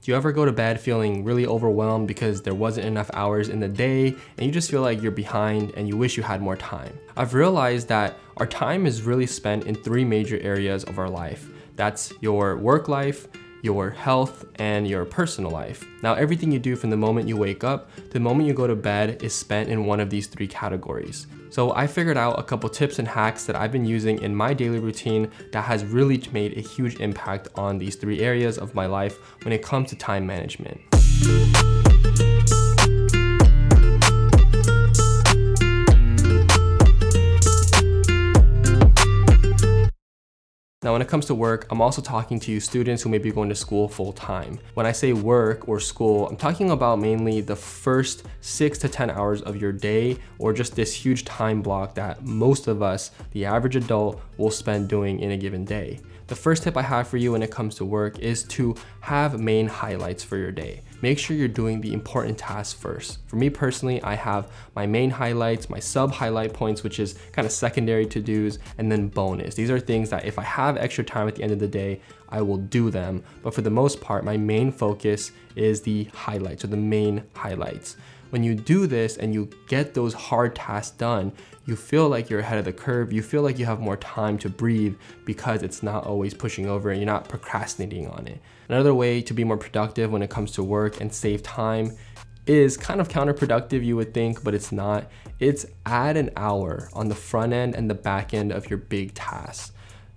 Do you ever go to bed feeling really overwhelmed because there wasn't enough hours in the day and you just feel like you're behind and you wish you had more time? I've realized that our time is really spent in three major areas of our life. That's your work life, your health, and your personal life. Now, everything you do from the moment you wake up to the moment you go to bed is spent in one of these three categories. So I figured out a couple tips and hacks that I've been using in my daily routine that has really made a huge impact on these three areas of my life when it comes to time management. Now, when it comes to work, I'm also talking to you students who may be going to school full time. When I say work or school, I'm talking about mainly the first 6 to 10 hours of your day, or just this huge time block that most of us, the average adult, will spend doing in a given day. The first tip I have for you when it comes to work is to have main highlights for your day. Make sure you're doing the important tasks first. For me personally, I have my main highlights, my sub highlight points, which is kind of secondary to-dos, and then bonus. These are things that if I have extra time at the end of the day, I will do them. But for the most part, my main focus is the highlights, or the main highlights. When you do this and you get those hard tasks done, you feel like you're ahead of the curve. You feel like you have more time to breathe because it's not always pushing over and you're not procrastinating on it. Another way to be more productive when it comes to work and save time is kind of counterproductive, you would think, but it's not. It's add an hour on the front end and the back end of your big tasks.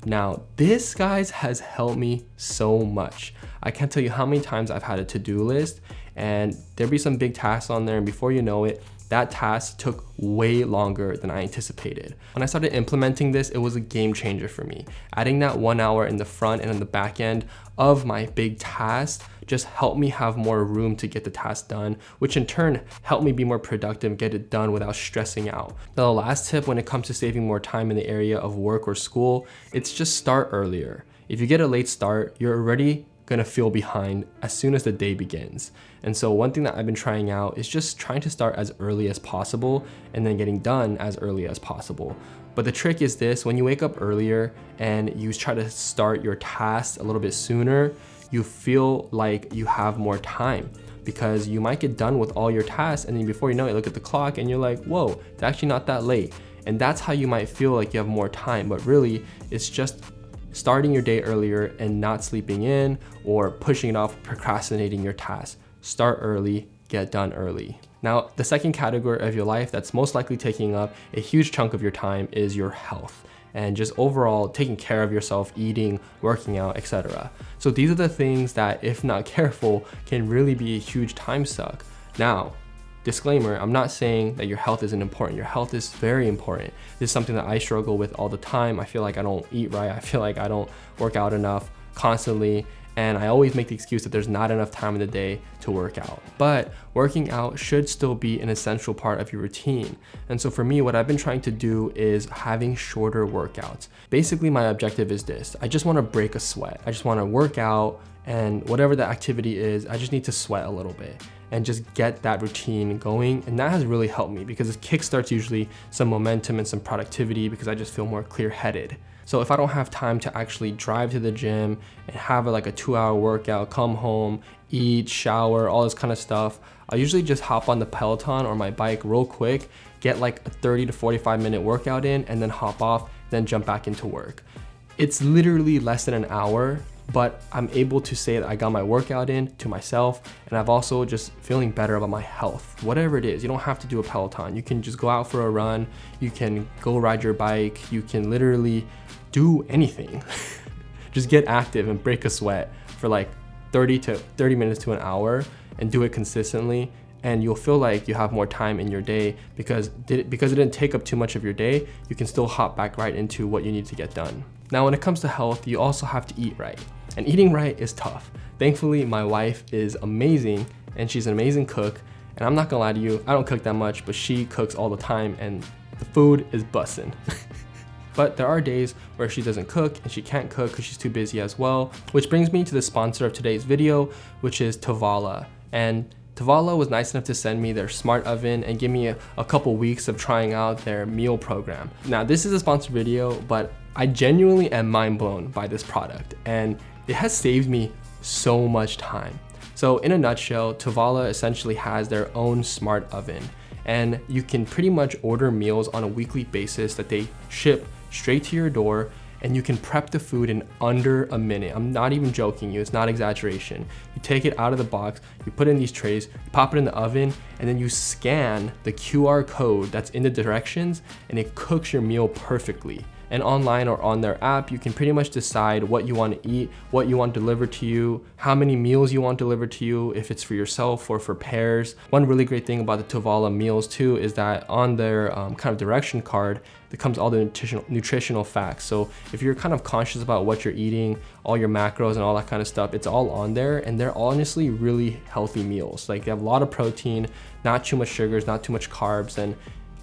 Now, this, guys, has helped me so much. I can't tell you how many times I've had a to-do list and there'd be some big tasks on there, and before you know it, that task took way longer than I anticipated. When I started implementing this, it was a game changer for me. Adding that 1 hour in the front and in the back end of my big task just helped me have more room to get the task done, which in turn helped me be more productive, get it done without stressing out. Now, the last tip when it comes to saving more time in the area of work or school, it's just start earlier. If you get a late start, you're already gonna feel behind as soon as the day begins. And so one thing that I've been trying out is just trying to start as early as possible and then getting done as early as possible. But the trick is this: when you wake up earlier and you try to start your tasks a little bit sooner, you feel like you have more time, because you might get done with all your tasks and then before you know it, look at the clock and you're like, whoa, it's actually not that late. And that's how you might feel like you have more time, but really it's just starting your day earlier and not sleeping in or pushing it off, procrastinating your tasks. Start early, get done early. Now, the second category of your life that's most likely taking up a huge chunk of your time is your health, and just overall taking care of yourself, eating, working out, etc. So these are the things that, if not careful, can really be a huge time suck. Now, disclaimer, I'm not saying that your health isn't important. Your health is very important. This is something that I struggle with all the time. I feel like I don't eat right. I feel like I don't work out enough constantly. And I always make the excuse that there's not enough time in the day to work out. But working out should still be an essential part of your routine. And so for me, what I've been trying to do is having shorter workouts. Basically, my objective is this: I just want to break a sweat. I just want to work out, and whatever the activity is, I just need to sweat a little bit and just get that routine going. And that has really helped me because it kickstarts usually some momentum and some productivity, because I just feel more clear-headed. So if I don't have time to actually drive to the gym and have like a 2-hour workout, come home, eat, shower, all this kind of stuff, I'll usually just hop on the Peloton or my bike real quick, get like a 30 to 45 minute workout in, and then hop off, then jump back into work. It's literally less than an hour, but I'm able to say that I got my workout in to myself, and I've also just feeling better about my health. Whatever it is, you don't have to do a Peloton. You can just go out for a run, you can go ride your bike, you can literally do anything. Just get active and break a sweat for like 30 minutes to an hour and do it consistently, and you'll feel like you have more time in your day because it didn't take up too much of your day. You can still hop back right into what you need to get done. Now, when it comes to health, you also have to eat right. And eating right is tough. Thankfully, my wife is amazing and she's an amazing cook. And I'm not gonna lie to you, I don't cook that much, but she cooks all the time and the food is bussin'. But there are days where she doesn't cook and she can't cook because she's too busy as well. Which brings me to the sponsor of today's video, which is Tovala. And Tovala was nice enough to send me their smart oven and give me a couple weeks of trying out their meal program. Now, this is a sponsored video, but I genuinely am mind blown by this product, and it has saved me so much time. So in a nutshell, Tovala essentially has their own smart oven, and you can pretty much order meals on a weekly basis that they ship straight to your door, and you can prep the food in under a minute. I'm not even joking you, it's not exaggeration. You take it out of the box, you put it in these trays, you pop it in the oven, and then you scan the QR code that's in the directions, and it cooks your meal perfectly. And online or on their app, you can pretty much decide what you want to eat, what you want delivered to you, how many meals you want delivered to you, if it's for yourself or for pairs. One really great thing about the Tovala meals too is that on their kind of direction card, there comes all the nutritional facts. So if you're kind of conscious about what you're eating, all your macros and all that kind of stuff, it's all on there, and they're honestly really healthy meals. Like they have a lot of protein, not too much sugars, not too much carbs, and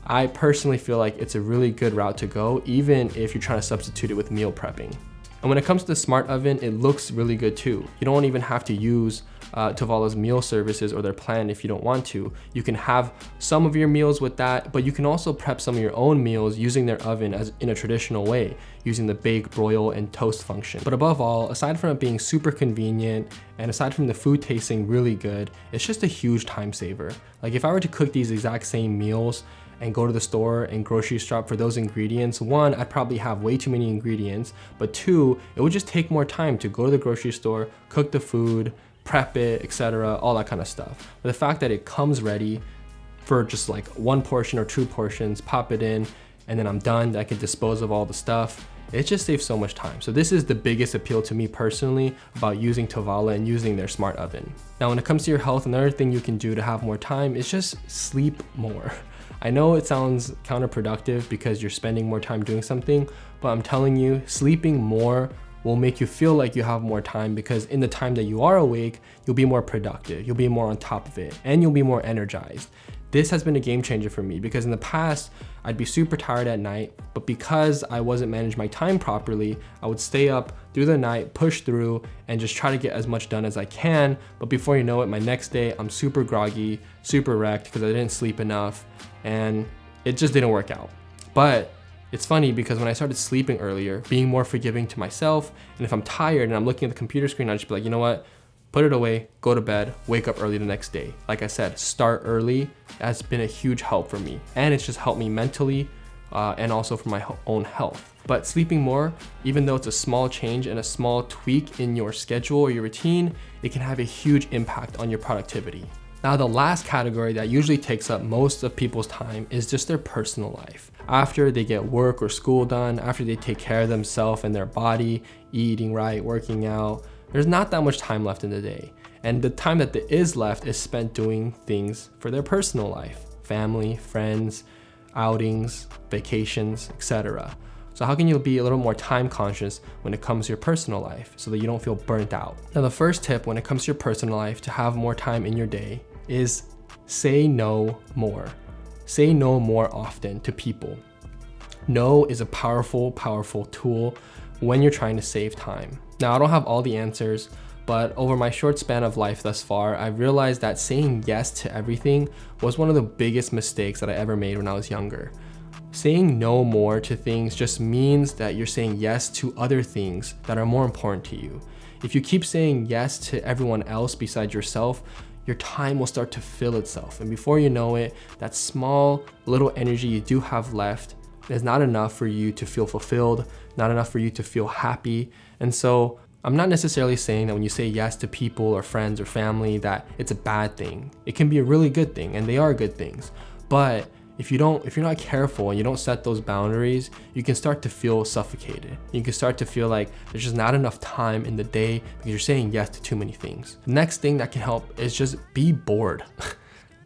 I personally feel like it's a really good route to go, even if you're trying to substitute it with meal prepping. And when it comes to the smart oven, it looks really good too. You don't even have to use Tovala's meal services or their plan if you don't want to. You can have some of your meals with that, but you can also prep some of your own meals using their oven as in a traditional way, using the bake, broil, and toast function. But above all, aside from it being super convenient, and aside from the food tasting really good, it's just a huge time saver. Like if I were to cook these exact same meals and go to the store and grocery shop for those ingredients, one, I'd probably have way too many ingredients, but two, it would just take more time to go to the grocery store, cook the food, prep it, etc., all that kind of stuff. But the fact that it comes ready for just like one portion or two portions, pop it in, and then I'm done, I can dispose of all the stuff. It just saves so much time. So this is the biggest appeal to me personally about using Tovala and using their smart oven. Now, when it comes to your health, another thing you can do to have more time is just sleep more. I know it sounds counterproductive because you're spending more time doing something, but I'm telling you, sleeping more will make you feel like you have more time, because in the time that you are awake, you'll be more productive, you'll be more on top of it, and you'll be more energized. This has been a game changer for me because in the past, I'd be super tired at night, but because I wasn't managing my time properly, I would stay up through the night, push through, and just try to get as much done as I can. But before you know it, my next day, I'm super groggy, super wrecked because I didn't sleep enough, and it just didn't work out. But it's funny because when I started sleeping earlier, being more forgiving to myself, and if I'm tired and I'm looking at the computer screen, I'll just be like, you know what? Put it away, go to bed, wake up early the next day. Like I said, start early has been a huge help for me. And it's just helped me mentally and also for my own health. But sleeping more, even though it's a small change and a small tweak in your schedule or your routine, it can have a huge impact on your productivity. Now, the last category that usually takes up most of people's time is just their personal life. After they get work or school done, after they take care of themselves and their body, eating right, working out, there's not that much time left in the day. And the time that there is left is spent doing things for their personal life, family, friends, outings, vacations, etc. So how can you be a little more time conscious when it comes to your personal life so that you don't feel burnt out? Now, the first tip when it comes to your personal life to have more time in your day is say no more. Say no more often to people. No is a powerful, powerful tool when you're trying to save time. Now, I don't have all the answers, but over my short span of life thus far, I've realized that saying yes to everything was one of the biggest mistakes that I ever made when I was younger. Saying no more to things just means that you're saying yes to other things that are more important to you. If you keep saying yes to everyone else besides yourself, your time will start to fill itself. And before you know it, that small little energy you do have left is not enough for you to feel fulfilled, not enough for you to feel happy. And so I'm not necessarily saying that when you say yes to people or friends or family that it's a bad thing. It can be a really good thing, and they are good things. But if you're not careful and you don't set those boundaries, you can start to feel suffocated. You can start to feel like there's just not enough time in the day because you're saying yes to too many things. The next thing that can help is just be bored.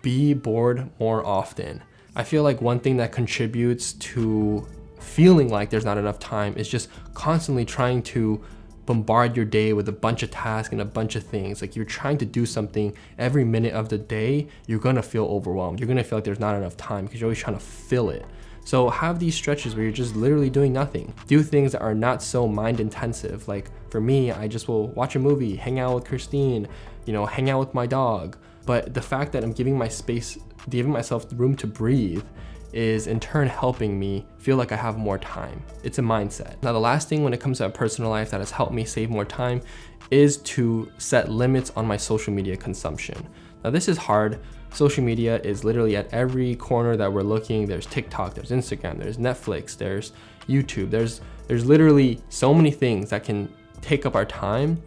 Be bored more often. I feel like one thing that contributes to feeling like there's not enough time is just constantly trying to bombard your day with a bunch of tasks and a bunch of things. Like you're trying to do something every minute of the day, you're gonna feel overwhelmed. You're gonna feel like there's not enough time because you're always trying to fill it. So have these stretches where you're just literally doing nothing. Do things that are not so mind intensive. Like for me, I just will watch a movie, hang out with Christine, hang out with my dog. But the fact that I'm giving myself room to breathe is in turn helping me feel like I have more time. It's a mindset. Now, the last thing when it comes to my personal life that has helped me save more time is to set limits on my social media consumption. Now, this is hard. Social media is literally at every corner that we're looking. There's TikTok, there's Instagram, there's Netflix, there's YouTube. There's literally so many things that can take up our time,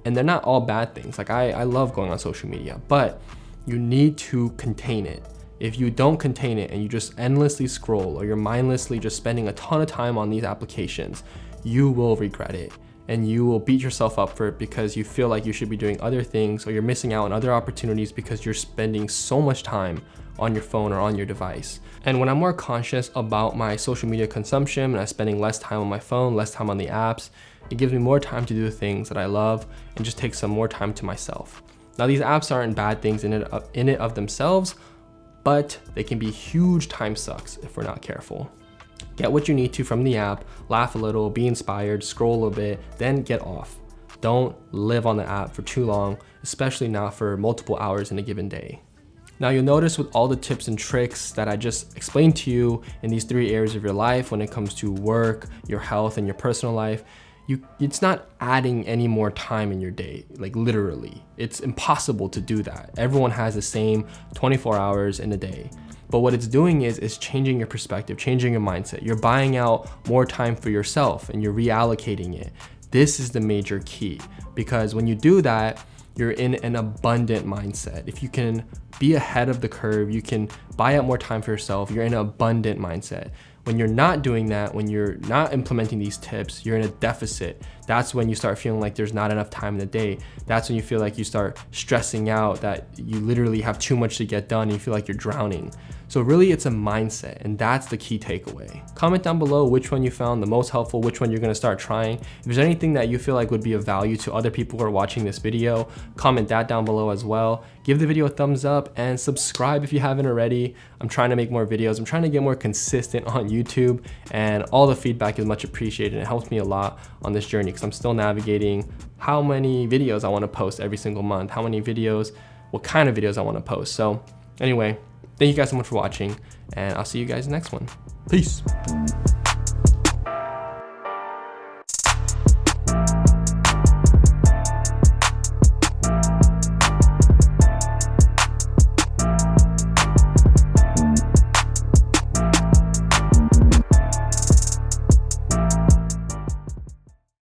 and they're not all bad things. Like I love going on social media, but you need to contain it. If you don't contain it and you just endlessly scroll, or you're mindlessly just spending a ton of time on these applications, you will regret it. And you will beat yourself up for it because you feel like you should be doing other things, or you're missing out on other opportunities because you're spending so much time on your phone or on your device. And when I'm more conscious about my social media consumption and I'm spending less time on my phone, less time on the apps, it gives me more time to do the things that I love and just take some more time to myself. Now, these apps aren't bad things in it of themselves, but they can be huge time sucks if we're not careful. Get what you need to from the app, laugh a little, be inspired, scroll a little bit, then get off. Don't live on the app for too long, especially not for multiple hours in a given day. Now, you'll notice with all the tips and tricks that I just explained to you in these 3 areas of your life when it comes to work, your health, and your personal life, it's not adding any more time in your day, like literally. It's impossible to do that. Everyone has the same 24 hours in a day. But what it's doing is changing your perspective, changing your mindset. You're buying out more time for yourself and you're reallocating it. This is the major key, because when you do that, you're in an abundant mindset. If you can be ahead of the curve, you can buy out more time for yourself, you're in an abundant mindset. When you're not doing that, when you're not implementing these tips, you're in a deficit. That's when you start feeling like there's not enough time in the day. That's when you feel like you start stressing out, that you literally have too much to get done and you feel like you're drowning. So really, it's a mindset, and that's the key takeaway. Comment down below which one you found the most helpful, which one you're gonna start trying. If there's anything that you feel like would be of value to other people who are watching this video, comment that down below as well. Give the video a thumbs up and subscribe if you haven't already. I'm trying to make more videos. I'm trying to get more consistent on YouTube, and all the feedback is much appreciated. It helps me a lot on this journey because I'm still navigating how many videos I want to post every single month, how many videos, what kind of videos I want to post. So anyway, thank you guys so much for watching, and I'll see you guys next one. Peace.